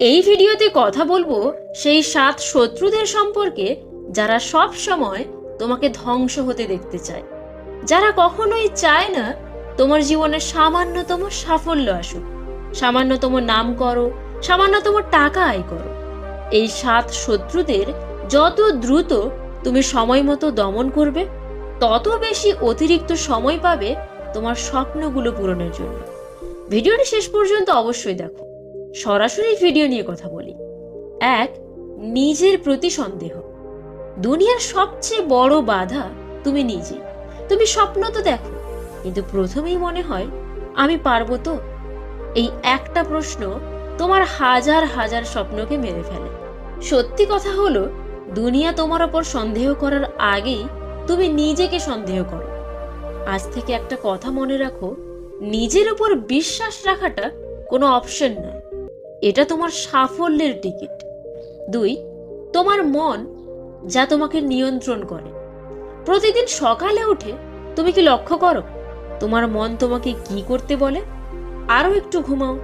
এই ভিডিওতে কথা বলবো সেই 7 শত্রুদের সম্পর্কে যারা সব সময় তোমাকে ধ্বংস হতে দেখতে চায়, যারা কখনোই চায় না তোমার জীবনে সামান্যতম সাফল্য আসুক, সামান্যতম নাম করো, সামান্যতম টাকা আয় করো। এই 7 শত্রুদের যত দ্রুত তুমি সময় মতো দমন করবে, তত বেশি অতিরিক্ত সময় পাবে তোমার স্বপ্নগুলো পূরণের জন্য। ভিডিওটি শেষ পর্যন্ত অবশ্যই দেখো। সরাসরি ভিডিও নিয়ে কথা বলি। 1, নিজের প্রতি সন্দেহ। দুনিয়ার সবচেয়ে বড় বাধা তুমি নিজেই। তুমি স্বপ্ন তো দেখো, কিন্তু প্রথমেই মনে হয় আমি পারবো তো। এই একটা প্রশ্ন তোমার হাজার হাজার স্বপ্নকে মেরে ফেলে। সত্যি কথা হলো, দুনিয়া তোমার ওপর সন্দেহ করার আগেই তুমি নিজেকে সন্দেহ করো। আজ থেকে একটা কথা মনে রাখো, নিজের উপর বিশ্বাস রাখাটা কোনো অপশন নয়, এটা তোমার সাফল্যের টিকিট। 2, তোমার মন, যা তোমাকে নিয়ন্ত্রণ করে। প্রতিদিন সকালে উঠে তুমি কি লক্ষ্য করো তোমার মন তোমাকে কি করতে বলে? আরো একটু ঘুমাও,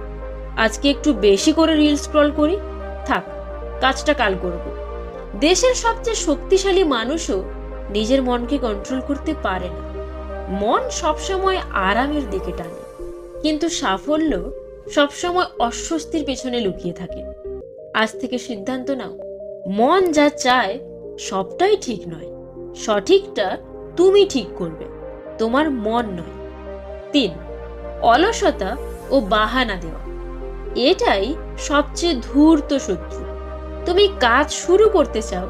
আজকে একটু বেশি করে রিল স্ক্রল করি, থাক কাজটা কাল করব। দেশের সবচেয়ে শক্তিশালী মানুষও নিজের মনকে কন্ট্রোল করতে পারে না। মন সবসময় আরামের দিকে টানে, কিন্তু সাফল্য সবসময় অস্বস্তির পেছনে লুকিয়ে থাকে। আজ থেকে সিদ্ধান্ত নাও, মন যা চায় সবটাই ঠিক নয়, সঠিকটা তুমি ঠিক করবে, তোমার মন নয়। 3, অলসতা ও বাহানা দেওয়া। এটাই সবচেয়ে ধূর্ত শত্রু। তুমি কাজ শুরু করতে চাও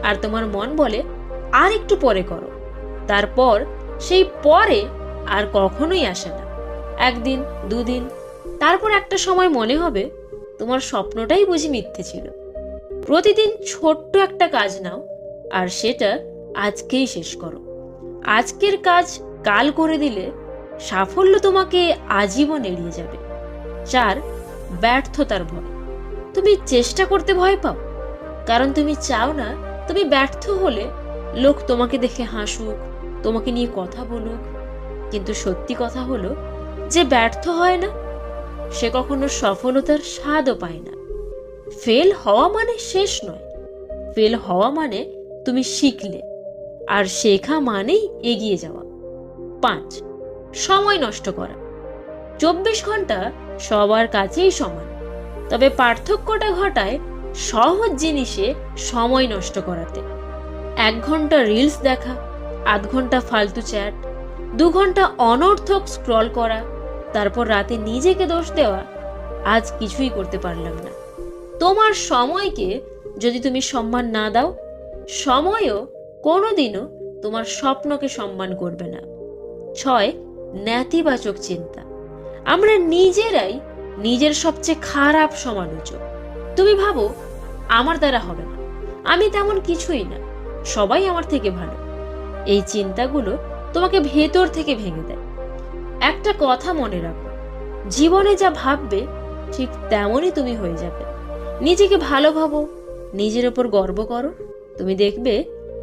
আর তোমার মন বলে আর একটু পরে করো। তারপর সেই পরে আর কখনোই আসে না। 1 দিন, 2 দিন, তারপর একটা সময় মনে হবে তোমার স্বপ্নটাই বুঝি মিথ্যে ছিল। প্রতিদিন ছোট্ট একটা কাজ নাও আর সেটা আজকেই শেষ করো। আজকের কাজ কাল করে দিলে সাফল্য তোমাকে আজীবন এড়িয়ে যাবে। 4, ব্যর্থতার ভয়। তুমি চেষ্টা করতে ভয় পাও, কারণ তুমি চাও না তুমি ব্যর্থ হলে লোক তোমাকে দেখে হাসুক, তোমাকে নিয়ে কথা বলুক। কিন্তু সত্যি কথা হলো, যে ব্যর্থ হয় না সে কখনো সফলতার স্বাদও পায় না। ফেল হওয়া মানে শেষ নয়, ফেল হওয়া মানে তুমি শিখলে, আর শেখা মানেই এগিয়ে যাওয়া। 5, সময় নষ্ট করা। 24 ঘন্টা সবার কাছেই সমান, তবে পার্থক্যটা ঘটায় সহজ জিনিসে সময় নষ্ট করাতে। 1 ঘন্টা রিলস দেখা, 8 ঘন্টা ফালতু চ্যাট, 2 ঘন্টা অনর্থক স্ক্রল করা, তারপর রাতে নিজেকে দোষ দেওয়া, আজ কিছুই করতে পারলাম না। তোমার সময়কে যদি তুমি সম্মান না দাও, সময়ও কোনোদিনও তোমার স্বপ্নকে সম্মান করবে না। 6, নেতিবাচক চিন্তা। আমরা নিজেরাই নিজের সবচেয়ে খারাপ সমালোচক। তুমি ভাবো আমার দ্বারা হবে না, আমি তেমন কিছুই না, সবাই আমার থেকে ভালো। এই চিন্তাগুলো তোমাকে ভেতর থেকে ভেঙে দেয়। একটা কথা মনে রাখো, জীবনে যা ভাববে ঠিক তেমনই তুমি হয়ে যাবে। নিজেকে ভালো ভাবো, নিজের ওপর গর্ব করো, তুমি দেখবে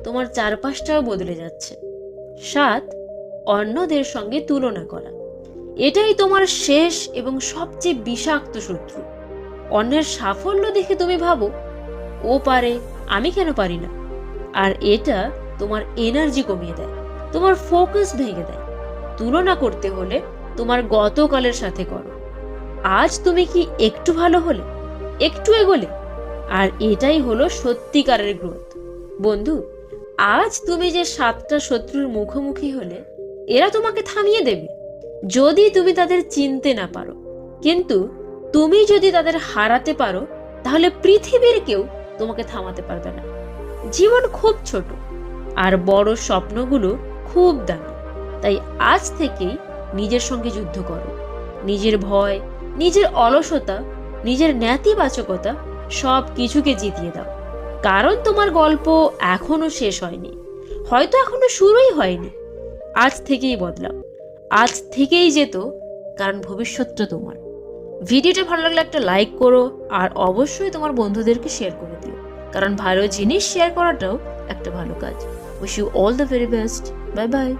তোমার চারপাশটাও বদলে যাচ্ছে। 7, অন্যদের সঙ্গে তুলনা করা। এটাই তোমার শেষ এবং সবচেয়ে বিষাক্ত শত্রু। অন্যের সাফল্য দেখে তুমি ভাবো ও পারে, আমি কেন পারি না? আর এটা তোমার এনার্জি কমিয়ে দেয়, তোমার ফোকাস ভেঙে দেয়। তুলনা করতে হলে তোমার গতকালের সাথে করো। আজ তুমি কি একটু ভালো হলে, একটু এগোলে, আর এটাই হলো সত্যিকারের গ্রোথ। বন্ধু, আজ তুমি যে 7টা শত্রুর মুখোমুখি হলে, এরা তোমাকে থামিয়ে দেবে যদি তুমি তাদের চিনতে না পারো। কিন্তু তুমি যদি তাদের হারাতে পারো, তাহলে পৃথিবীর কেউ তোমাকে থামাতে পারবে না। জীবন খুব ছোট, আর বড় স্বপ্নগুলো খুব দামি। তাই আজ থেকেই নিজের সঙ্গে যুদ্ধ করো। নিজের ভয়, নিজের অলসতা, নিজের নেতিবাচকতা সব কিছুকে জিতিয়ে দাও। কারণ তোমার গল্প এখনো শেষ হয়নি, হয়তো এখনো শুরুই হয়নি। আজ থেকেই বদলাও, আজ থেকেই যেত, কারণ ভবিষ্যৎটা তোমার। ভিডিওটা ভালো লাগলে একটা লাইক করো, আর অবশ্যই তোমার বন্ধুদেরকে শেয়ার করে দিও, কারণ ভালো জিনিস শেয়ার করাটাও একটা ভালো কাজ। Wish you all the very best. Bye by.